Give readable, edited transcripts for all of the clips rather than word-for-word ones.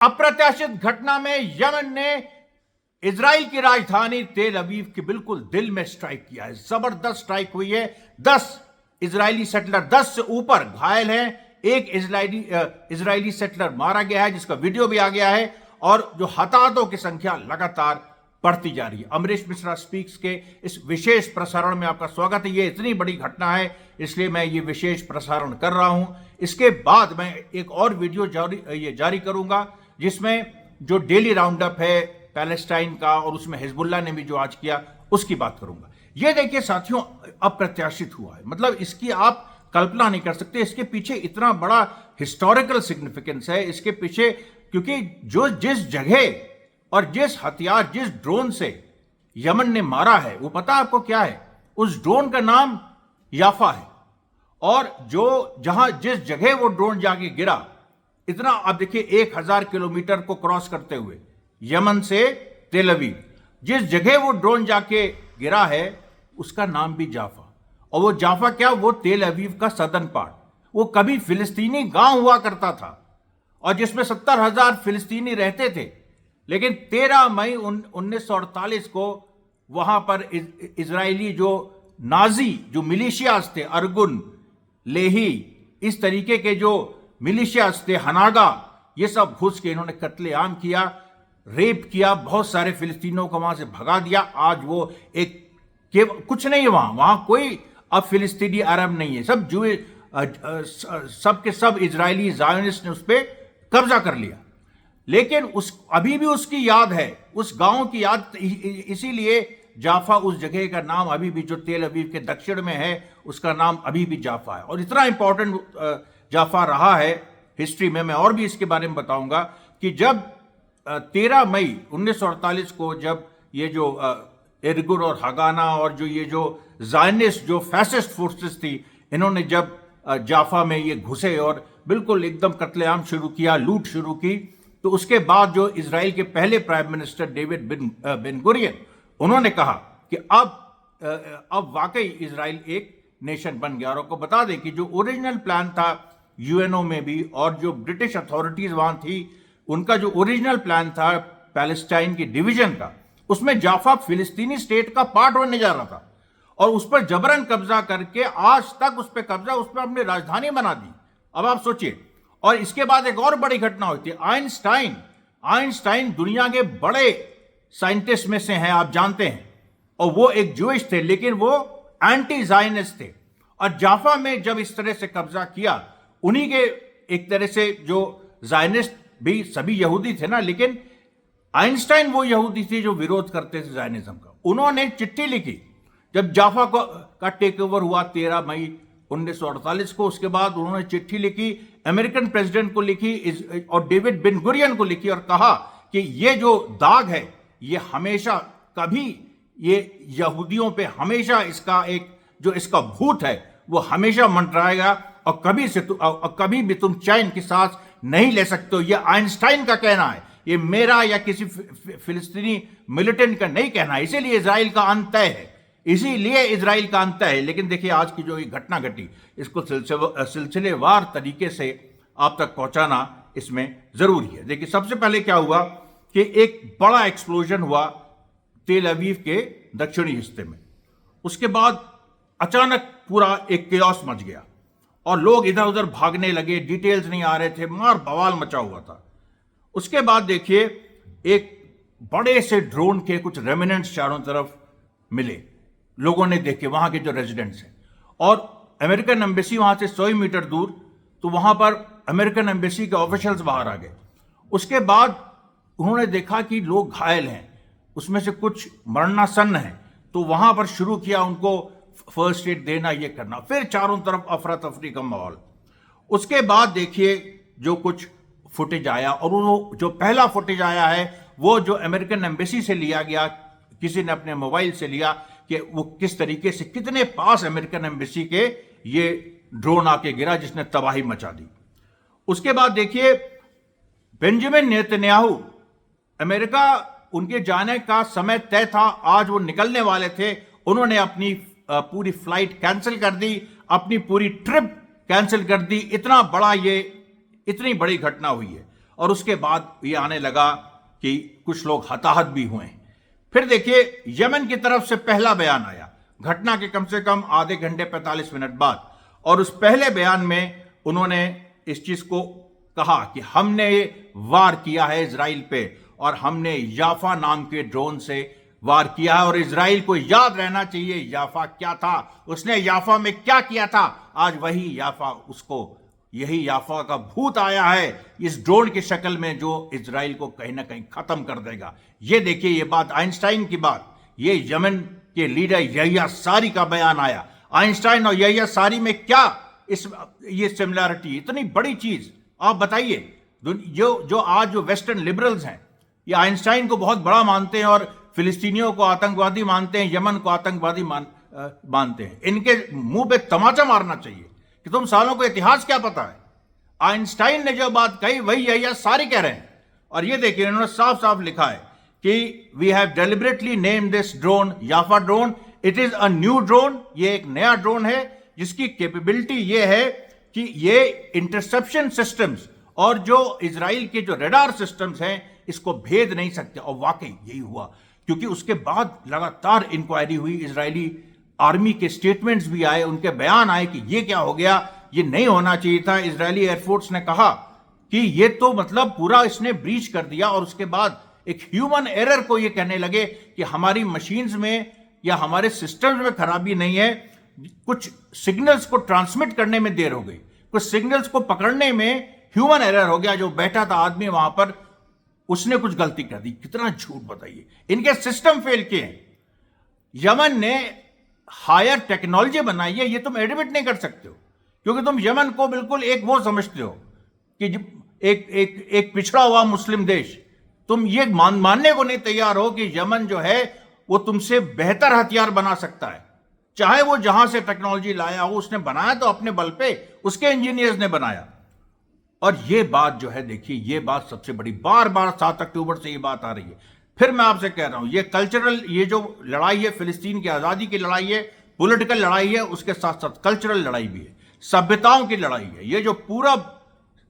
अप्रत्याशित घटना में यमन ने इजराइल की राजधानी तेल अवीव के बिल्कुल दिल में स्ट्राइक किया है। जबरदस्त स्ट्राइक हुई है। 10 इजरायली सेटलर, 10 से ऊपर घायल हैं। एक इजरायली सेटलर मारा गया है, जिसका वीडियो भी आ गया है, और जो हताहतों की संख्या लगातार बढ़ती जा रही है। अमरीश मिश्रा स्पीक्स के इस विशेष प्रसारण में आपका स्वागत है। ये इतनी बड़ी घटना है, इसलिए मैं ये विशेष प्रसारण कर रहा हूं। इसके बाद मैं एक और वीडियो जारी करूंगा, जिसमें जो डेली राउंड अप है पैलेस्टाइन का, और उसमें हिजबुल्लाह ने भी जो आज किया, उसकी बात करूंगा। ये देखिए साथियों, अप्रत्याशित हुआ है। मतलब इसकी आप कल्पना नहीं कर सकते। इसके पीछे इतना बड़ा हिस्टोरिकल सिग्निफिकेंस है इसके पीछे, क्योंकि जो जिस जगह और जिस हथियार, जिस ड्रोन से यमन ने मारा है, वो पता आपको क्या है? उस ड्रोन का नाम याफा है। और जिस जगह वो ड्रोन जाके गिरा, इतना, अब देखिए 1000 किलोमीटर को क्रॉस करते हुए यमन से तेल अवीव, जिस जगह वो ड्रोन जाके गिरा है, उसका नाम भी जाफा। और वो जाफा क्या, वो तेल अवीव का सदर्न पार्ट, वो कभी फिलिस्तीनी गांव हुआ करता था, और जिसमें 70,000 फिलिस्तीनी रहते थे। लेकिन 13 मई 1948 को वहां पर इजरायली जो नाजी जो मिलिशियाज थे, अरगुन, लेही, इस तरीके के जो मिलिशियाज थे, हनागा, ये सब घुस के इन्होंने कत्लेआम किया, रेप किया, बहुत सारे फिलिस्तीनियों को वहां से भगा दिया। आज वो कुछ नहीं है वहां कोई अब फिलिस्तीनी अरब नहीं है, सब के सब इजरायली जायोनिस्ट ने उस पर कब्जा कर लिया। लेकिन अभी भी उसकी याद है, उस गांव की याद, इसीलिए जाफा, उस जगह का नाम अभी भी, जो तेल अवीव के दक्षिण में है, उसका नाम अभी भी जाफा है। और इतना इंपॉर्टेंट जाफा रहा है हिस्ट्री में। मैं और भी इसके बारे में बताऊंगा कि जब 13 मई 1948 को, जब ये जो इरगुन और हगाना और जो जायनिस्ट, जो फैसिस्ट फोर्सेस थी, इन्होंने जब जाफा में ये घुसे और बिल्कुल एकदम कत्लेआम शुरू किया, लूट शुरू की, तो उसके बाद जो इजराइल के पहले prime minister David Ben Gurion, उन्होंने कहा कि अब वाकई इजराइल एक नेशन बन गया। और आपको बता दें कि जो ओरिजिनल प्लान था यूएनओ में भी, और जो ब्रिटिश अथॉरिटीज वहां थी, उनका जो ओरिजिनल प्लान था पैलेस्टाइन की डिवीजन का, उसमें जाफा फिलिस्तीनी स्टेट का पार्ट होने जा रहा था, और उस पर जबरन कब्जा करके आज तक उस पर कब्जा, उस पर अपनी राजधानी बना दी। अब आप सोचिए। और इसके बाद एक और बड़ी घटना हुई थी। आइंस्टाइन दुनिया के बड़े साइंटिस्ट में से हैं, आप जानते हैं, और वो एक ज्यूइश थे, लेकिन वो एंटी जायनिस्ट थे। और जाफा में जब इस तरह से कब्जा किया, उन्हीं के एक तरह से जो जायनिस्ट भी सभी यहूदी थे ना, लेकिन आइंस्टाइन वो यहूदी थे जो विरोध करते थे जायनिज्म का। उन्होंने चिट्ठी लिखी जब जाफा का टेक ओवर हुआ 13 मई 1948 को। उसके बाद उन्होंने चिट्ठी लिखी, अमेरिकन प्रेसिडेंट को लिखी और डेविड बेन गुरियन को लिखी, और कहा कि ये जो दाग है, ये हमेशा, कभी ये यहूदियों पे हमेशा इसका भूत है, वो हमेशा मंडराएगा, और कभी भी तुम चैन की सांस नहीं ले सकते हो। ये आइंस्टाइन का कहना है, ये मेरा या किसी फिलिस्तीनी मिलिटेंट का नहीं कहना है। इसीलिए इजराइल का अंत है। लेकिन देखिए, आज की जो ये घटना घटी, इसको सिलसिलेवार तरीके से आप तक पहुंचाना इसमें जरूरी है। देखिए, सबसे पहले क्या हुआ कि एक बड़ा एक्सप्लोजन हुआ तेल अवीव के दक्षिणी हिस्से में। उसके बाद अचानक पूरा एक केओस मच गया, और लोग इधर उधर भागने लगे, डिटेल्स नहीं आ रहे थे, मार बवाल मचा हुआ था। उसके बाद देखिए, एक बड़े से ड्रोन के कुछ रेमिनेंट्स चारों तरफ मिले, लोगों ने देखे, वहां के जो रेजिडेंट्स हैं। और अमेरिकन एम्बेसी वहां से 100 मीटर दूर, तो वहां पर अमेरिकन एम्बेसी के ऑफिशियल्स बाहर आ गए। उसके बाद उन्होंने देखा कि लोग घायल हैं, उसमें से कुछ मरणासन्न हैं, तो वहां पर शुरू किया उनको फर्स्ट एड देना, ये करना। फिर चारों तरफ अफरा तफरी का माहौल। उसके बाद देखिए, जो कुछ फुटेज आया, और वो जो पहला फुटेज आया है, वो जो अमेरिकन एम्बेसी से लिया गया, किसी ने अपने मोबाइल से लिया, कि वो किस तरीके से, कितने पास अमेरिकन एम्बेसी के ये ड्रोन आके गिरा, जिसने तबाही मचा दी। उसके बाद देखिए, बेंजामिन नेतन्याहू, अमेरिका, उनके जाने का समय तय था, आज वो निकलने वाले थे, उन्होंने अपनी पूरी फ्लाइट कैंसिल कर दी, अपनी पूरी ट्रिप कैंसिल कर दी। इतना बड़ा इतनी बड़ी घटना हुई है। और उसके बाद ये आने लगा कि कुछ लोग हताहत भी हुए। फिर देखिए यमन की तरफ से पहला बयान आया घटना के कम से कम आधे घंटे 45 मिनट बाद, और उस पहले बयान में उन्होंने इस चीज को कहा कि हमने वार किया है इजराइल पे और हमने याफा नाम के ड्रोन से वार किया है, और इजराइल को याद रहना चाहिए याफा क्या था, उसने याफा में क्या किया था। आज वही याफा, उसको यही याफा का भूत आया है इस ड्रोन की शक्ल में जो इजराइल को कहीं ना कहीं खत्म कर देगा। ये देखिए, ये बात आइंस्टाइन की बात, ये यमन के लीडर यहिया सारी का बयान आया। आइंस्टाइन और यहिया सारी में क्या ये सिमिलरिटी, इतनी बड़ी चीज आप बताइए। जो आज जो वेस्टर्न लिबरल्स हैं ये आइंस्टाइन को बहुत बड़ा मानते हैं और फिलिस्तीनियों को आतंकवादी मानते हैं, यमन को आतंकवादी मानते हैं। इनके मुंह पे तमाचा मारना चाहिए कि तुम सालों को इतिहास क्या पता है। आइंस्टाइन ने जो बात कही वही यहिया सारी कह रहे हैं। और ये देखिए इन्होंने साफ साफ लिखा है कि we have deliberately name this drone Yafa drone, it is a new drone, ये एक नया ड्रोन है जिसकी कैपेबिलिटी ये है कि ये इंटरसेप्शन सिस्टम्स और जो इजराइल के जो रडार सिस्टम्स हैं इसको भेद नहीं सकते। और वाकई यही हुआ, क्योंकि उसके बाद लगातार इंक्वायरी हुई, इजरायली आर्मी के स्टेटमेंट्स भी आए, उनके बयान आए कि ये क्या हो गया, ये नहीं होना चाहिए था। इजरायली एयरफोर्स ने कहा कि ये तो मतलब पूरा इसने ब्रीच कर दिया, और उसके बाद एक ह्यूमन एरर को ये कहने लगे कि हमारी मशीन्स में या हमारे सिस्टम्स में खराबी नहीं है, कुछ सिग्नल्स को ट्रांसमिट करने में देर हो गई, कुछ सिग्नल्स को पकड़ने में ह्यूमन एरर हो गया, जो बैठा था आदमी वहां पर उसने कुछ गलती कर दी। कितना झूठ बताइए, इनके सिस्टम फेल किए हैं। यमन ने हायर टेक्नोलॉजी बनाई है, ये तुम एडमिट नहीं कर सकते हो, क्योंकि तुम यमन को बिल्कुल एक वो समझते हो कि एक पिछड़ा हुआ मुस्लिम देश। तुम ये मानने को नहीं तैयार हो कि यमन जो है वो तुमसे बेहतर हथियार बना सकता है। चाहे वो जहां से टेक्नोलॉजी लाया हो, उसने बनाया तो अपने बल पे, उसके इंजीनियर्स ने बनाया। और ये बात जो है देखिए, ये बात सबसे बड़ी, बार बार 7 अक्टूबर से ये बात आ रही है। फिर मैं आपसे कह रहा हूं, ये कल्चरल, ये जो लड़ाई है फिलिस्तीन की आजादी की लड़ाई है, पॉलिटिकल लड़ाई है, उसके साथ साथ कल्चरल लड़ाई भी है, सभ्यताओं की लड़ाई है।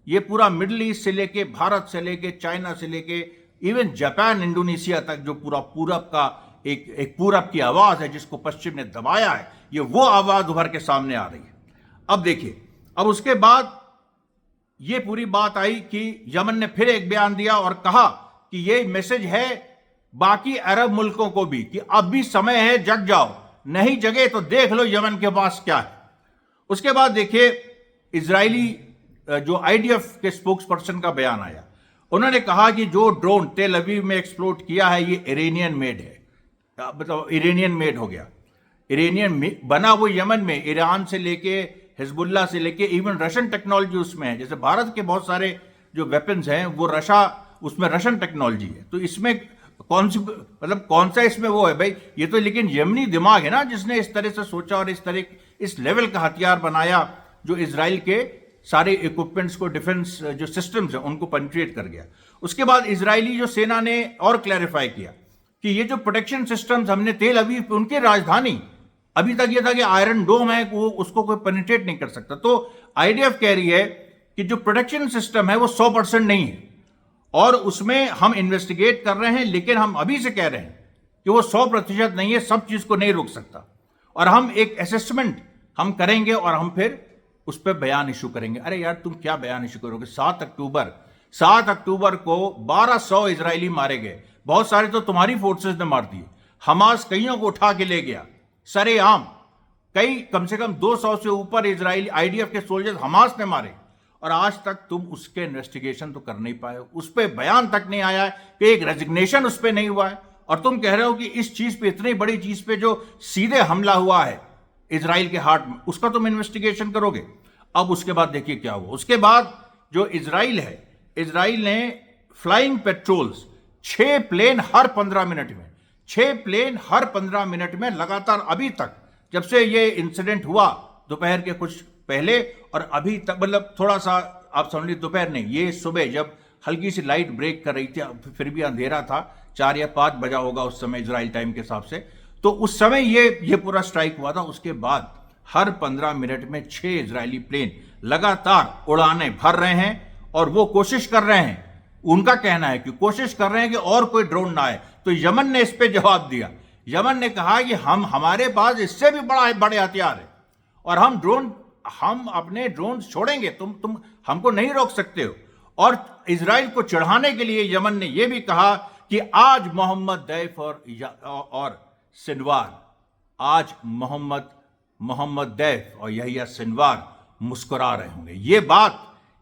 ये पूरा मिडिल ईस्ट से लेके, भारत से लेके, चाइना से लेके, इवन जापान, इंडोनेशिया तक जो पूरा पूरब का एक पूरब की आवाज है जिसको पश्चिम ने दबाया है, ये वो आवाज उभर के सामने आ रही है। अब देखिए, अब उसके बाद ये पूरी बात आई कि यमन ने फिर एक बयान दिया और कहा कि ये मैसेज है बाकी अरब मुल्कों को भी कि अब भी समय है, जग जाओ, नहीं जगे तो देख लो यमन के पास क्या है। उसके बाद देखिए इजरायली जो आईडीएफ के स्पोक्स पर्सन का बयान आया, उन्होंने कहा कि जो ड्रोन तेल अवीव में एक्सप्लोड किया है ये इरानियन मेड है, मतलब इरानियन मेड हो गया, इरानियन बना वो यमन में, ईरान से लेके हिजबुल्ला से लेके इवन रशियन टेक्नोलॉजी उसमें है। जैसे भारत के बहुत सारे जो वेपन्स हैं वो उसमें रशियन टेक्नोलॉजी है। तो इसमें कौन सा इसमें वो है भाई, ये तो लेकिन यमनी दिमाग है ना जिसने इस तरह से सोचा और इस लेवल का हथियार बनाया जो इजराइल के सारे इक्विपमेंट्स को, डिफेंस जो सिस्टम्स हैं उनको पेनिट्रेट कर गया। उसके बाद इजरायली जो सेना ने और क्लैरिफाई किया कि ये जो प्रोटेक्शन सिस्टम्स हमने तेल अवीव पे, उनकी राजधानी, अभी तक ये था कि आयरन डोम है, वो उसको कोई पेनिट्रेट नहीं कर सकता। तो आईडीएफ कह रही है कि जो प्रोटेक्शन सिस्टम है वो 100% नहीं है और उसमें हम इन्वेस्टिगेट कर रहे हैं, लेकिन हम अभी से कह रहे हैं कि वो 100% नहीं है, सब चीज को नहीं रोक सकता। और हम एक असेसमेंट हम करेंगे और हम फिर उस पर बयान इशू करेंगे। अरे यार, तुम क्या बयान इशू करोगे? 7 अक्टूबर को 1200 इजरायली मारे गए, बहुत सारे तो तुम्हारी फोर्सेस ने मार दिए। हमास कईयों को उठा के ले गया सरेआम, कम से कम 200 से ऊपर इजरायली आईडीएफ के सोल्जर्स हमास ने मारे, और आज तक तुम उसके इन्वेस्टिगेशन तो कर नहीं पाए हो, उस पर बयान तक नहीं आया है कि एक रेजिग्नेशन उस पर नहीं हुआ है। और तुम कह रहे हो कि इस चीज पे, इतनी बड़ी चीज पे जो सीधे हमला हुआ है इजराइल के हार्ट में, उसका तुम इन्वेस्टिगेशन करोगे। अब उसके बाद देखिए क्या हुआ। उसके बाद जो इजराइल है, इजराइल ने फ्लाइंग पेट्रोल्स 6 प्लेन हर 15 मिनट में, 6 प्लेन हर 15 मिनट में लगातार, अभी तक जब से ये इंसिडेंट हुआ दोपहर के कुछ पहले और अभी तक, मतलब थोड़ा सा आप समझ लीजिए दोपहर नहीं, ये सुबह जब हल्की सी लाइट ब्रेक कर रही थी, फिर भी अंधेरा था, 4 या 5 बजा होगा उस समय इजराइल टाइम के हिसाब से, तो उस समय ये पूरा स्ट्राइक हुआ था। उसके बाद हर 15 मिनट में 6 इजरायली प्लेन लगातार उड़ाने भर रहे हैं और वो कोशिश कर रहे हैं उनका कहना है कि कोशिश कर रहे हैं कि और कोई ड्रोन ना आए। तो यमन ने इस पे जवाब दिया। यमन ने कहा कि हमारे पास इससे भी बड़े हथियार है और हम अपने ड्रोन छोड़ेंगे, तुम हमको नहीं रोक सकते हो। और इजराइल को चिढ़ाने के लिए यमन ने यह भी कहा कि आज मोहम्मद दैफ और सिनवार, आज मोहम्मद दैफ और यहिया सिनवार मुस्कुरा रहे होंगे।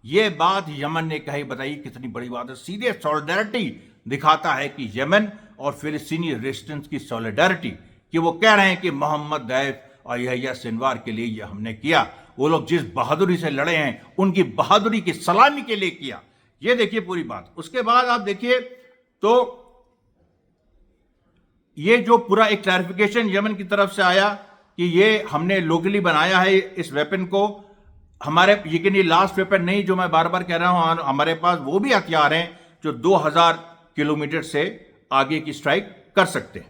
ये बात यमन ने कही। बताइए कितनी बड़ी बात है। सीधे सॉलिडारिटी दिखाता है कि यमन और फिलिस्तीनी रेजिस्टेंस की सॉलिडारिटी, कि वो कह रहे हैं कि मोहम्मद दैफ और यहिया सिनवार के लिए ये हमने किया। वो लोग जिस बहादुरी से लड़े हैं उनकी बहादुरी की सलामी के लिए किया। ये देखिए पूरी बात। उसके बाद आप देखिए तो ये जो पूरा एक क्लैरिफिकेशन यमन की तरफ से आया कि ये हमने लोकली बनाया है इस वेपन को, हमारे, लेकिन ये लास्ट वेपन नहीं जो मैं बार बार कह रहा हूं, हमारे पास वो भी हथियार हैं जो 2000 किलोमीटर से आगे की स्ट्राइक कर सकते हैं।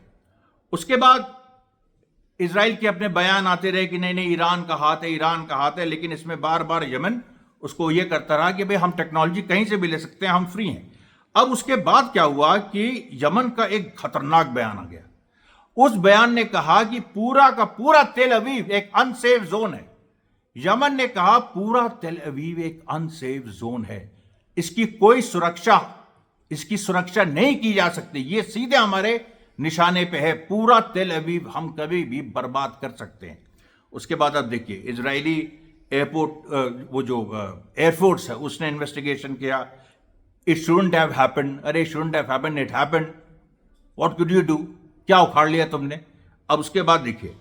उसके बाद इजराइल के अपने बयान आते रहे कि नहीं ईरान का हाथ है, ईरान का हाथ है, लेकिन इसमें बार बार यमन उसको ये करता रहा कि भाई हम टेक्नोलॉजी कहीं से भी ले सकते हैं, हम फ्री हैं। अब उसके बाद क्या हुआ कि यमन का एक खतरनाक बयान आ गया। उस बयान ने कहा कि पूरा का पूरा तेल अवीव एक अनसेफ जोन है। यमन ने कहा पूरा तेल अवीव एक अनसेफ जोन है, इसकी सुरक्षा नहीं की जा सकती। ये सीधे हमारे निशाने पे है। पूरा तेल अवीव हम कभी भी बर्बाद कर सकते हैं। उसके बाद आप देखिए इजरायली एयरपोर्ट, वो जो एयरफोर्स है, उसने इन्वेस्टिगेशन किया। It shouldn't have happened. अरे shouldn't have happened, it happened. What could you do? क्या उखाड़ लिया तुमने? अब उसके बाद देखिए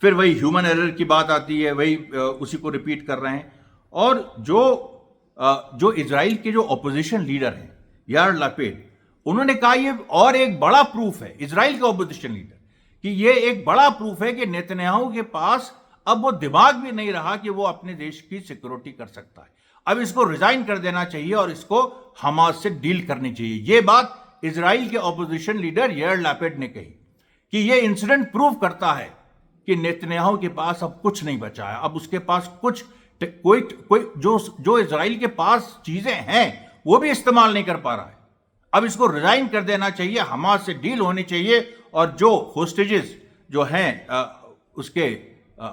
फिर वही ह्यूमन एरर की बात आती है, वही उसी को रिपीट कर रहे हैं। और जो इजराइल के जो ऑपोजिशन लीडर हैं यार लपेड, उन्होंने कहा ये और एक बड़ा प्रूफ है, इजराइल का ऑपोजिशन लीडर, कि ये एक बड़ा प्रूफ है कि नेतन्याहू के पास अब वो दिमाग भी नहीं रहा कि वो अपने देश की सिक्योरिटी कर सकता है। अब इसको रिजाइन कर देना चाहिए और इसको हमास से डील करनी चाहिए। ये बात इजराइल के ऑपोजिशन लीडर यार लपेड ने कही कि ये इंसिडेंट प्रूव करता है कि नेतन्याहू के पास अब कुछ नहीं बचा है। अब उसके पास कोई जो इजराइल के पास चीजें हैं वो भी इस्तेमाल नहीं कर पा रहा है। अब इसको रिजाइन कर देना चाहिए, हमास से डील होनी चाहिए और जो होस्टेजेस जो हैं उसके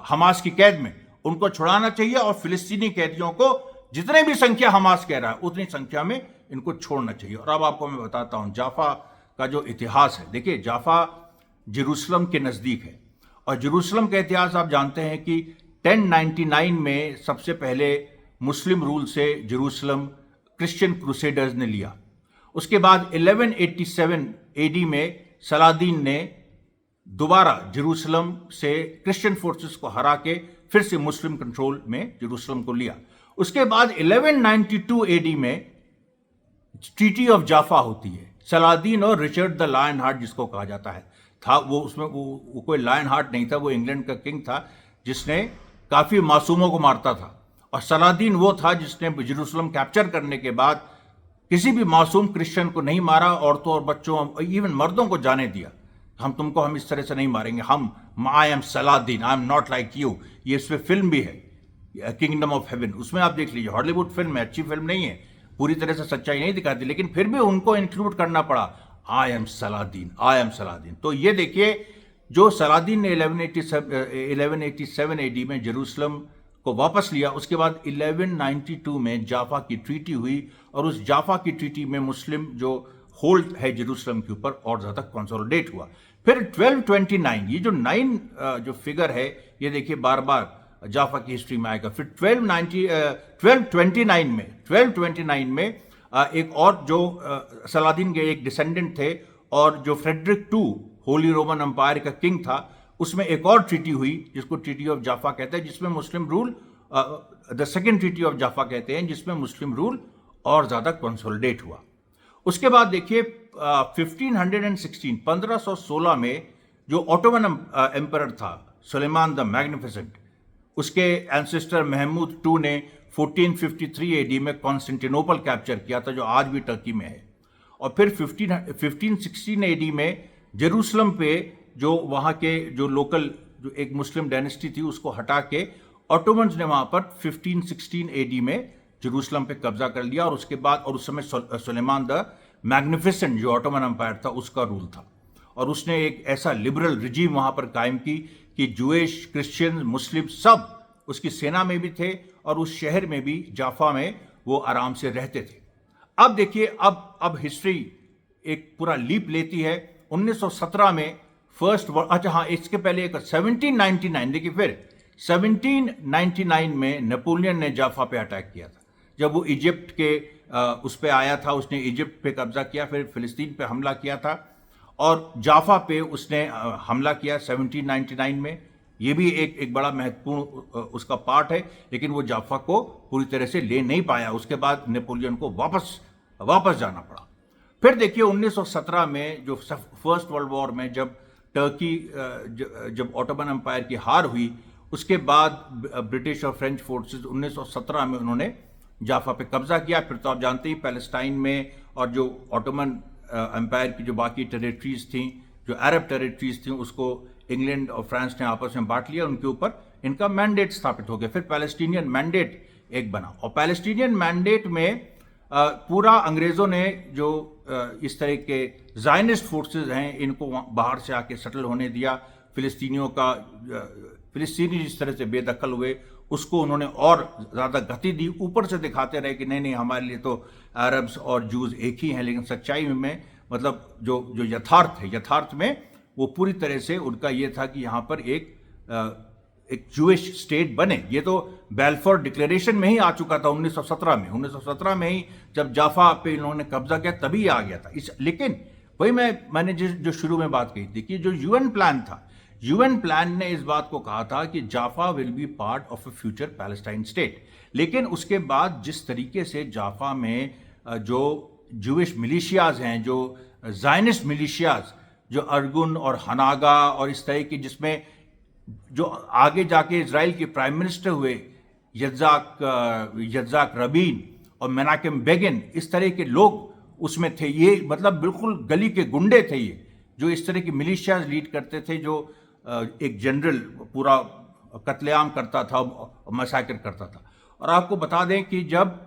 हमास की कैद में, उनको छुड़ाना चाहिए और फिलिस्तीनी कैदियों को जितने भी संख्या हमास कह रहा है उतनी संख्या में इनको छोड़ना चाहिए। और अब आपको मैं बताता हूं जाफा का जो इतिहास है। देखिए जाफा जेरूसलम के नजदीक है और जेरूसलम का इतिहास आप जानते हैं कि 1099 में सबसे पहले मुस्लिम रूल से जेरूसलम क्रिश्चियन क्रूसेडर्स ने लिया। उसके बाद 1187 एडी में सलादीन ने दोबारा जेरूसलम से क्रिश्चियन फोर्सेस को हरा के फिर से मुस्लिम कंट्रोल में जेरूसलम को लिया। उसके बाद 1192 एडी में ट्रीटी ऑफ जाफा होती है। सलादीन और रिचर्ड द लायन हार्ट जिसको कहा जाता है था, वो उसमें वो कोई लायन हार्ट नहीं था, वो इंग्लैंड का किंग था जिसने काफी मासूमों को मारता था। और सलादीन वो था जिसने जेरूसलम कैप्चर करने के बाद किसी भी मासूम क्रिश्चियन को नहीं मारा, औरतों और बच्चों इवन मर्दों को जाने दिया। हम इस तरह से नहीं मारेंगे, I am Saladin, I am not like you. ये इस पर फिल्म भी है किंगडम ऑफ हेवन, उसमें आप देख लीजिए। हॉलीवुड फिल्म है, अच्छी फिल्म नहीं है, पूरी तरह से सच्चाई नहीं दिखाती, लेकिन फिर भी उनको इंक्लूड करना पड़ा, I am Saladin, I am Saladin. तो ये देखिए जो सलादीन ने 1187 एडी में जेरूसलम को वापस लिया, उसके बाद 1192 में जाफा की ट्रीटी हुई और उस जाफा की ट्रीटी में मुस्लिम जो होल्ड है जेरूसलम के ऊपर और ज्यादा कंसोलिडेट हुआ। फिर 1229, ये जो 9 जो फिगर है ये देखिए बार बार जाफा की हिस्ट्री में आएगा। फिर 1229 में एक और जो सलादीन के एक डिसेंडेंट थे और जो Frederick II Holy Roman Empire का किंग था, उसमें एक और ट्रीटी हुई जिसको ट्रीटी ऑफ जाफा कहते हैं, जिसमें Muslim rule, the second treaty of Jaffa कहते हैं, जिसमें मुस्लिम रूल और ज्यादा कंसोलिडेट हुआ। उसके बाद देखिए 1516 में जो ऑटोमन एम्परर था सुलेमान द मैग्निफिसेंट, उसके एंसेस्टर महमूद II ने 1453 एडी में कॉन्स्टेंटिनोपल कैप्चर किया था जो आज भी टर्की में है। और फिर 1516 एडी में जेरूसलम पे जो वहाँ के जो लोकल जो एक मुस्लिम डायनेस्टी थी उसको हटा के ऑटोमन्स ने वहाँ पर 1516 एडी में जेरूसलम पे कब्जा कर लिया, और उसके बाद, और उस समय सुलेमान द मैग्निफिसेंट जो ऑटोमन एम्पायर था उसका रूल था, और उसने एक ऐसा लिबरल रिजीम वहाँ पर कायम की कि जूइश, क्रिश्चियन, मुस्लिम सब उसकी सेना में भी थे, और उस शहर में भी, जाफा में, वो आराम से रहते थे। अब देखिए, अब हिस्ट्री एक पूरा लीप लेती है। 1917 में फर्स्ट वर्ल्ड, अच्छा हाँ, इसके पहले एक 1799, देखिए फिर 1799 में नेपोलियन ने जाफा पे अटैक किया था, जब वो इजिप्ट के उस पे आया था। उसने इजिप्ट पे कब्जा किया, फिर फिलिस्तीन पे हमला किया था, और जाफा पे उसने हमला किया 1799 में। ये भी एक बड़ा महत्वपूर्ण उसका पार्ट है, लेकिन वो जाफा को पूरी तरह से ले नहीं पाया। उसके बाद नेपोलियन को वापस जाना पड़ा। फिर देखिए 1917 में जो फर्स्ट वर्ल्ड वॉर में जब टर्की, जब ऑटोमन एम्पायर की हार हुई, उसके बाद ब्रिटिश और फ्रेंच फोर्सेस 1917 में उन्होंने जाफा पे कब्जा किया। फिर तो आप जानते ही पैलेस्टाइन में, और जो ऑटोमन एम्पायर की जो बाकी टेरिटरीज थी, जो अरब टेरिटरीज थी, उसको इंग्लैंड और फ्रांस ने आपस में बांट लिया। उनके ऊपर इनका मैंडेट स्थापित हो गया। फिर पैलेस्टीनियन मैंडेट एक बना, और पैलेस्टीनियन मैंडेट में पूरा अंग्रेज़ों ने जो इस तरह के ज़ायनिस्ट फोर्सेस हैं, इनको बाहर से आके सेटल होने दिया। फिलिस्तीनी जिस तरह से बेदखल हुए, उसको उन्होंने और ज़्यादा गति दी। ऊपर से दिखाते रहे कि नहीं नहीं, हमारे लिए तो अरब्स और जूज एक ही हैं, लेकिन सच्चाई में मतलब जो यथार्थ है, यथार्थ में वो पूरी तरह से उनका ये था कि यहाँ पर एक जूइश स्टेट बने। ये तो बैलफोर डिक्लेरेशन में ही आ चुका था 1917 में। 1917 में ही जब जाफा पे इन्होंने कब्जा किया, तभी आ गया था। लेकिन वही मैंने जो शुरू में बात कही थी कि जो यूएन प्लान था, यूएन प्लान ने इस बात को कहा था कि Jaffa will be part of a future Palestine state. लेकिन उसके बाद जिस तरीके से जाफा में जो जूइश मिलिशियाज हैं, जो ज़ायनिस्ट मिलिशियाज, जो अर्गुन और हनागा और इस तरह की, जिसमें जो आगे जाके इजराइल के प्राइम मिनिस्टर हुए, यत्जाक रबीन और मेनाकेम बेगिन, इस तरह के लोग उसमें थे। ये मतलब बिल्कुल गली के गुंडे थे ये, जो इस तरह की मिलिशियाज लीड करते थे, जो एक जनरल पूरा कत्लेआम करता था, मैसाकर करता था। और आपको बता दें कि जब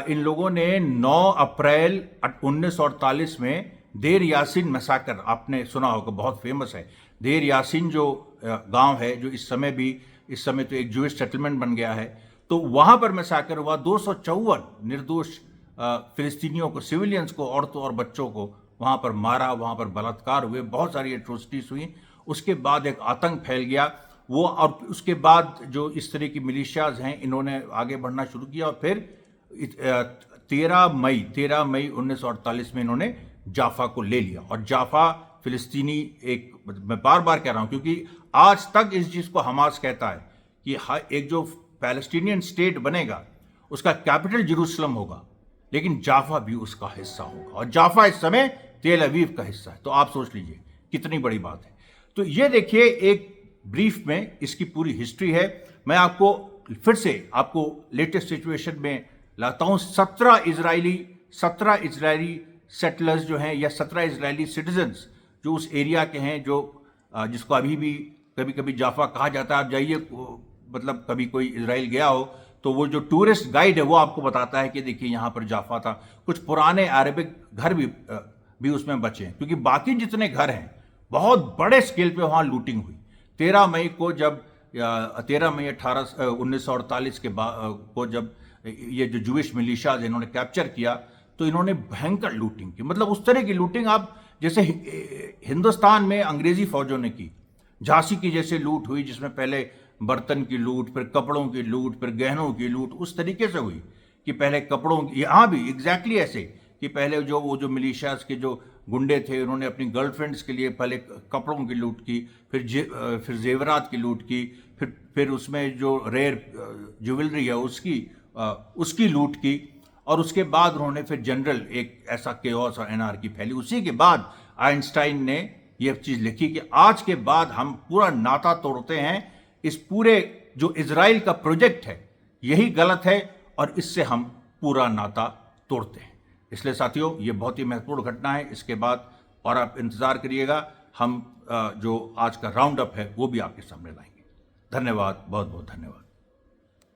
इन लोगों ने 9 अप्रैल 1948 में देर यासिन मैसाकर, आपने सुना होगा, बहुत फेमस है। देर यासिन जो गांव है, जो इस समय तो एक जूइश सेटलमेंट बन गया है, तो वहां पर मैसाकर हुआ। 254 निर्दोष फिलिस्तीनियों को, सिविलियंस को, औरतों और बच्चों को वहां पर मारा, वहां पर बलात्कार हुए, बहुत सारी एट्रोसिटीज हुई। उसके बाद एक आतंक फैल गया वो, और उसके बाद जो इस तरह की मिलिशियाज हैं, इन्होंने आगे बढ़ना शुरू किया, और फिर 13 मई 1948 में इन्होंने जाफा को ले लिया। और जाफा फिलिस्तीनी, एक, मैं बार बार कह रहा हूं क्योंकि आज तक इस चीज को हमास कहता है कि एक जो पैलेस्टीनियन स्टेट बनेगा उसका कैपिटल जेरूसलम होगा, लेकिन जाफा भी उसका हिस्सा होगा, और जाफा इस समय तेल अवीव का हिस्सा है। तो आप सोच लीजिए कितनी बड़ी बात है। तो ये देखिए एक ब्रीफ में इसकी पूरी हिस्ट्री है। मैं आपको फिर से आपको लेटेस्ट सिचुएशन में लाता हूं। 17 इजरायली सेटलर्स जो हैं, या 17 इजरायली सिटीजन्स जो उस एरिया के हैं, जो जिसको अभी भी कभी कभी जाफा कहा जाता है। आप जाइए, मतलब कभी कोई इजराइल गया हो तो वो जो टूरिस्ट गाइड है वो आपको बताता है कि देखिए यहाँ पर जाफा था। कुछ पुराने अरेबिक घर भी उसमें बचे हैं, क्योंकि बाकी जितने घर हैं बहुत बड़े स्केल पे वहाँ लूटिंग हुई। 13 मई 1948 के को जब ये जो जूइश मिलिशियाज इन्होंने कैप्चर किया, तो इन्होंने भयंकर लूटिंग की। मतलब उस तरह की लूटिंग आप जैसे हिंदुस्तान में अंग्रेजी फौजों ने की, झांसी की जैसे लूट हुई, जिसमें पहले बर्तन की लूट, फिर कपड़ों की लूट, फिर गहनों की लूट, उस तरीके से हुई कि पहले कपड़ों की, यहाँ भी एग्जैक्टली ऐसे कि पहले वो जो मिलिशियाज के जो गुंडे थे, उन्होंने अपनी गर्लफ्रेंड्स के लिए पहले कपड़ों की लूट की, फिर जेवरात की लूट की, फिर उसमें जो रेयर ज्वेलरी है उसकी लूट की, और उसके बाद उन्होंने फिर जनरल एक ऐसा केओस और एनार्की फैली। उसी के बाद आइंस्टाइन ने यह चीज़ लिखी कि आज के बाद हम पूरा नाता तोड़ते हैं, इस पूरे जो इजराइल का प्रोजेक्ट है यही गलत है, और इससे हम पूरा नाता तोड़ते हैं। इसलिए साथियों, ये बहुत ही महत्वपूर्ण घटना है। इसके बाद और आप इंतज़ार करिएगा, हम जो आज का राउंड अप है वो भी आपके सामने लाएंगे। धन्यवाद, बहुत बहुत धन्यवाद।